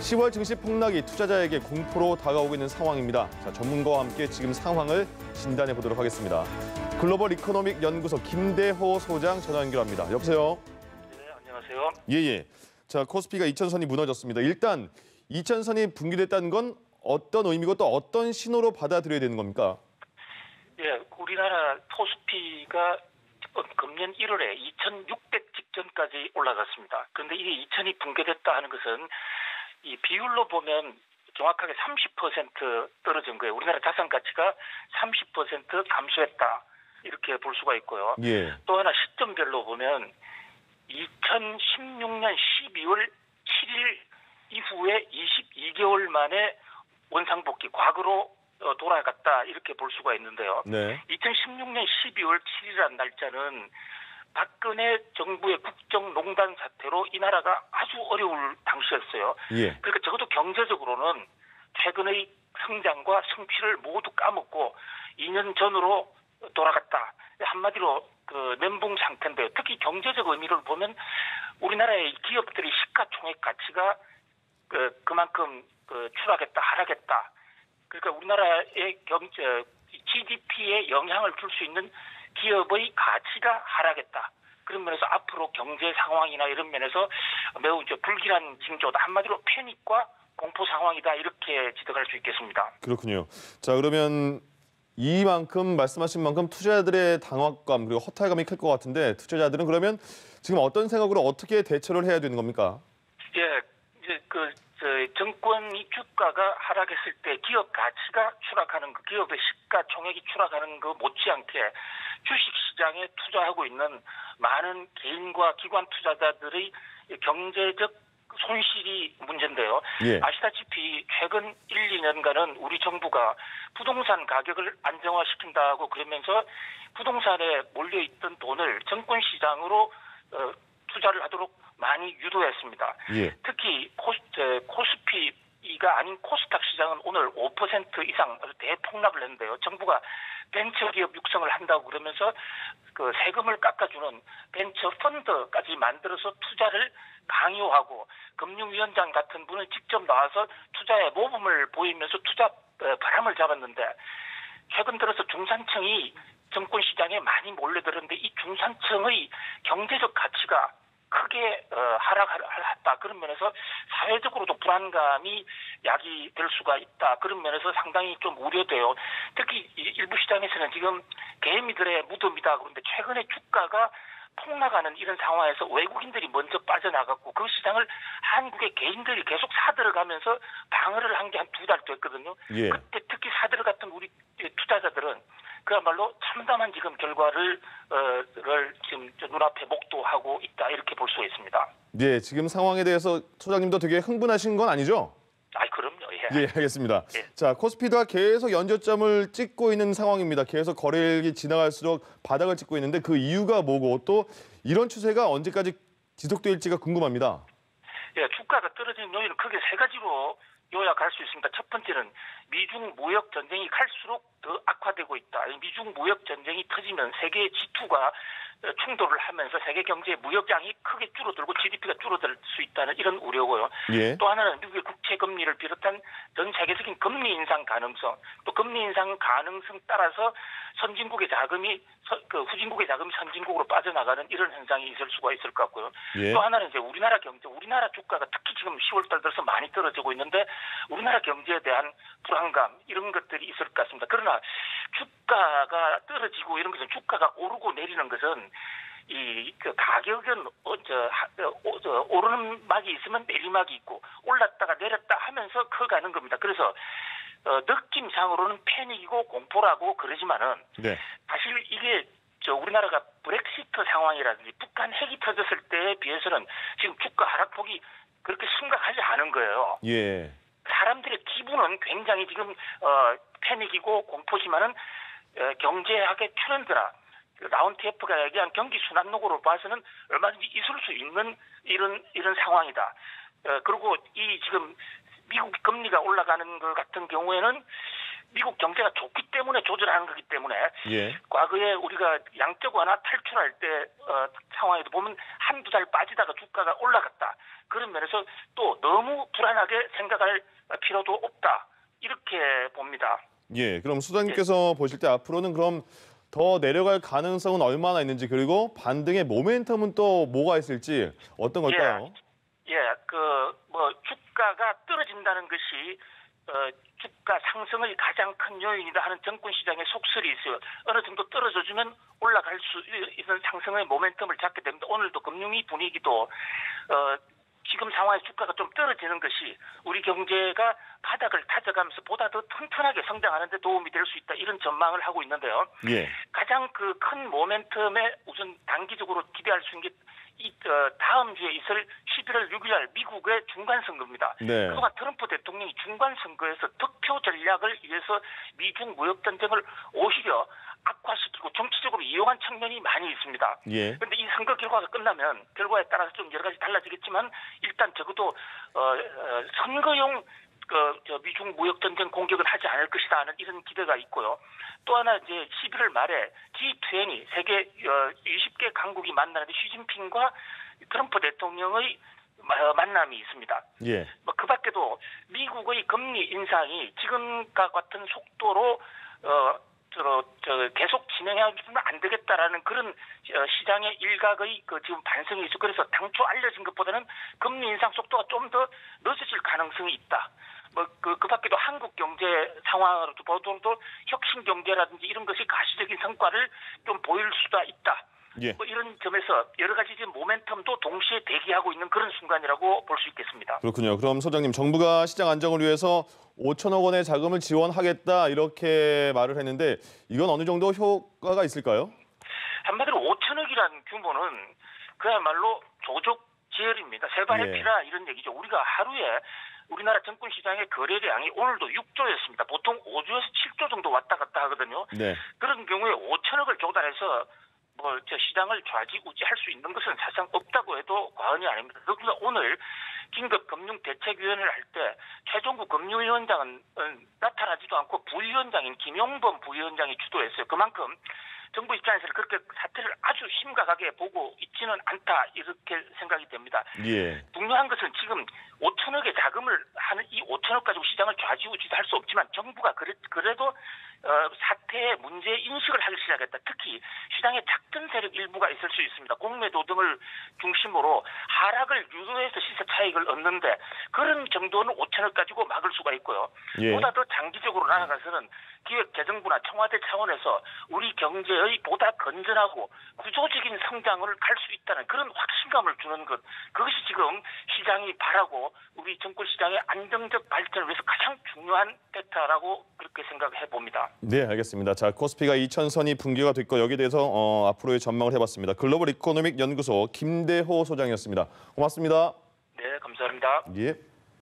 10월 증시 폭락이 투자자에게 공포로 다가오고 있는 상황입니다. 자, 전문가와 함께 지금 상황을 진단해 보도록 하겠습니다. 글로벌 이코노믹 연구소 김대호 소장 전화 연결합니다. 여보세요? 네, 안녕하세요. 예. 자, 코스피가 2,000선이 무너졌습니다. 일단 2,000선이 붕괴됐다는 건 어떤 의미고 또 어떤 신호로 받아들여야 되는 겁니까? 예, 우리나라 코스피가 금년 1월에 2,600 직전까지 올라갔습니다. 그런데 이게 2,000이 붕괴됐다 하는 것은 이 비율로 보면 정확하게 30% 떨어진 거예요. 우리나라 자산 가치가 30% 감소했다. 이렇게 볼 수가 있고요. 예. 또 하나 시점별로 보면 2016년 12월 7일 이후에 22개월 만에 원상복귀, 과거로 돌아갔다 이렇게 볼 수가 있는데요. 네. 2016년 12월 7일이라는 날짜는 박근혜 정부의 국정농단 사태로 이 나라가 아주 어려울 당시였어요. 예. 그러니까 적어도 경제적으로는 최근의 성장과 성취를 모두 까먹고 2년 전으로 돌아갔다. 한마디로 그 멘붕 상태인데요. 특히 경제적 의미를 보면 우리나라의 기업들의 시가총액 가치가 그만큼 추락했다, 하락했다. 그러니까 우리나라의 GDP에 영향을 줄 수 있는 기업의 가치가 하락했다. 그런 면에서 앞으로 경제 상황이나 이런 면에서 매우 불길한 징조다. 한마디로 패닉과 공포 상황이다. 이렇게 지적할 수 있겠습니다. 그렇군요. 자, 그러면 이만큼 말씀하신 만큼 투자자들의 당혹감 그리고 허탈감이 클 것 같은데 투자자들은 그러면 지금 어떤 생각으로 어떻게 대처를 해야 되는 겁니까? 예, 이제 정권이 주가가 하락했을 때 기업 가치가 추락하는 그 기업의 시가총액이 추락하는 그 못지않게 주식시장에 투자하고 있는 많은 개인과 기관 투자자들의 경제적 손실이 문제인데요. 예. 아시다시피 최근 1, 2년간은 우리 정부가 부동산 가격을 안정화시킨다고 그러면서 부동산에 몰려있던 돈을 정권시장으로 투자를 하도록 많이 유도했습니다. 예. 특히 코스피가 아닌 코스닥 시장은 오늘 5% 이상 대폭락을 했는데요. 정부가 벤처기업 육성을 한다고 그러면서 그 세금을 깎아주는 벤처 펀드까지 만들어서 투자를 강요하고 금융위원장 같은 분은 직접 나와서 투자에 모범을 보이면서 투자 바람을 잡았는데 최근 들어서 중산층이 정권시장에 많이 몰려들었는데 이 중산층의 경제적 가치가 크게 하락했다. 그런 면에서 사회적으로도 불안감이 야기될 수가 있다. 그런 면에서 상당히 좀 우려돼요. 특히 일부 시장에서는 지금 개미들의 무덤이다. 그런데 최근에 주가가 폭락하는 이런 상황에서 외국인들이 먼저 빠져나갔고 그 시장을 한국의 개인들이 계속 사들어가면서 방어를 한 게 한 2달 됐거든요. 예. 그때 특히 사들어갔던 우리 투자자들은 그야말로 참담한 지금 결과를 지금 눈앞에 목도하고 있다 이렇게 볼 수 있습니다. 네, 지금 상황에 대해서 소장님도 되게 흥분하신 건 아니죠? 그럼요. 예. 예, 알겠습니다. 예. 자, 코스피가 계속 연저점을 찍고 있는 상황입니다. 계속 거래일이 지나갈수록 바닥을 찍고 있는데 그 이유가 뭐고 또 이런 추세가 언제까지 지속될지가 궁금합니다. 예, 주가가 떨어지는 요인은 크게 3가지로 요약할 수 있습니다. 첫 번째는 미중 무역 전쟁이 갈수록 더 악화되고 있다. 미중 무역 전쟁이 터지면 세계 G2가 충돌을 하면서 세계 경제의 무역량이 크게 줄어들고 GDP가 줄어들 수 있다는 이런 우려고요. 예. 또 하나는 미국의 국채 금리를 비롯한 전 세계적인 금리 인상 가능성, 또 금리 인상 가능성 따라서 선진국의 자금이 후진국의 자금이 선진국으로 빠져나가는 이런 현상이 있을 수가 있을 것 같고요. 예. 또 하나는 이제 우리나라 경제, 우리나라 주가가 특히 지금 10월달 들어서 많이 떨어지고 있는데 우리나라 경제에 대한 불안감 이런 것들이 있을 것 같습니다. 그러나 주가가 떨어지고 이런 것은 주가가 오르고 내리는 것은 그 가격은 오르는 막이 있으면 내리막이 있고 올랐다가 내렸다 하면서 커가는 겁니다. 그래서 느낌상으로는 패닉이고 공포라고 그러지만은 네. 사실 이게 우리나라가 브렉시트 상황이라든지 북한 핵이 터졌을 때에 비해서는 지금 주가 하락폭이 그렇게 심각하지 않은 거예요. 예. 사람들의 기분은 굉장히 지금 패닉이고 공포지만은 경제학의 트렌드나 라운트F가 얘기한 경기 순환록으로 봐서는 얼마든지 있을 수 있는 이런 상황이다. 그리고 이 지금 미국 금리가 올라가는 것 같은 경우에는 미국 경제가 좋기 때문에 조절하는 거기 때문에 예. 과거에 우리가 양적 완화 탈출할 때 상황에도 보면 한두 달 빠지다가 주가가 올라갔다. 그런 면에서 또 너무 불안하게 생각할 필요도 없다. 이렇게 봅니다. 예. 그럼 수장님께서 보실 때 앞으로는 그럼 더 내려갈 가능성은 얼마나 있는지 그리고 반등의 모멘텀은 또 뭐가 있을지 어떤 걸까요? 주가가 떨어진다는 것이 주가 상승의 가장 큰 요인이다 하는 정권 시장의 속설이 있어요. 어느 정도 떨어져주면 올라갈 수 있는 상승의 모멘텀을 잡게 됩니다. 오늘도 금융위 분위기도 지금 상황에서 주가가 좀 떨어지는 것이 우리 경제가 바닥을 다져가면서 보다 더 튼튼하게 성장하는 데 도움이 될 수 있다. 이런 전망을 하고 있는데요. 예. 가장 그 큰 모멘텀에 우선 단기적으로 기대할 수 있는 게 다음 주에 있을 11월 6일 날 미국의 중간선거입니다. 네. 그동안 트럼프 대통령이 중간선거에서 득표 전략을 위해서 미중 무역전쟁을 오히려 악화시키고 정치적으로 이용한 측면이 많이 있습니다. 예. 그런데 이 선거 결과가 끝나면 결과에 따라서 좀 여러 가지 달라지겠지만 일단 적어도 선거용 미중 무역 전쟁 공격은 하지 않을 것이다 하는 이런 기대가 있고요. 또 하나 이제 11월 말에 G20 세계 20개 강국이 만나는데 시진핑과 트럼프 대통령의 만남이 있습니다. 예. 그 밖에도 미국의 금리 인상이 지금과 같은 속도로 계속 진행해주면 안 되겠다라는 그런 시장의 일각의 지금 반성이 있어. 그래서 당초 알려진 것보다는 금리 인상 속도가 좀 더 늦어질 가능성이 있다. 그 밖에도 한국 경제 상황으로도 보더라도 혁신 경제라든지 이런 것이 가시적인 성과를 좀 보일 수가 있다. 예. 이런 점에서 여러 가지 지금 모멘텀도 동시에 대기하고 있는 그런 순간이라고 볼 수 있겠습니다. 그렇군요. 그럼 소장님, 정부가 시장 안정을 위해서 5천억 원의 자금을 지원하겠다 이렇게 말을 했는데 이건 어느 정도 효과가 있을까요? 한마디로 5천억이라는 규모는 그야말로 조족지혈입니다. 세발의 예. 피라 이런 얘기죠. 우리가 하루에 우리나라 정권 시장의 거래량이 오늘도 6조였습니다. 보통 5조에서 7조 정도 왔다 갔다 하거든요. 네. 그런 경우에 5천억을 조달해서 시장을 좌지우지할 수 있는 것은 사실상 없다고 해도 과언이 아닙니다. 그러나 오늘 긴급금융대책위원회를 할 때 최종구 금융위원장은 나타나지도 않고 부위원장인 김용범 부위원장이 주도했어요. 그만큼 정부 입장에서는 그렇게 사태를 아주 심각하게 보고 있지는 않다 이렇게 생각이 됩니다. 예. 중요한 것은 지금 5천억의 자금을 하는 이 5천억 가지고 시장을 좌지우지할 수 없지만 정부가 그래도 사태의 문제 인식을 하기 시작했다. 특히 시장에 작전 세력 일부가 있을 수 있습니다. 공매도 등을 중심으로 하락을 유도해서 시세 차익을 얻는데 그런 정도는 5천억 가지고 막을 수가 있고요. 예. 보다 더 장기적으로 나아가서는 기획재정부나 청와대 차원에서 우리 경제의 보다 건전하고 구조적인 성장을 갈 수 있다는 그런 확신감을 주는 것. 그것이 지금 시장이 바라고 우리 정권 시장의 안정적 발전을 위해서 가장 중요한 팩터라고 그렇게 생각해 봅니다. 네, 알겠습니다. 자, 코스피가 2,000선이 붕괴가 됐고 여기에 대해서 앞으로의 전망을 해봤습니다. 글로벌 이코노믹 연구소 김대호 소장이었습니다. 고맙습니다. 네, 감사합니다. 예.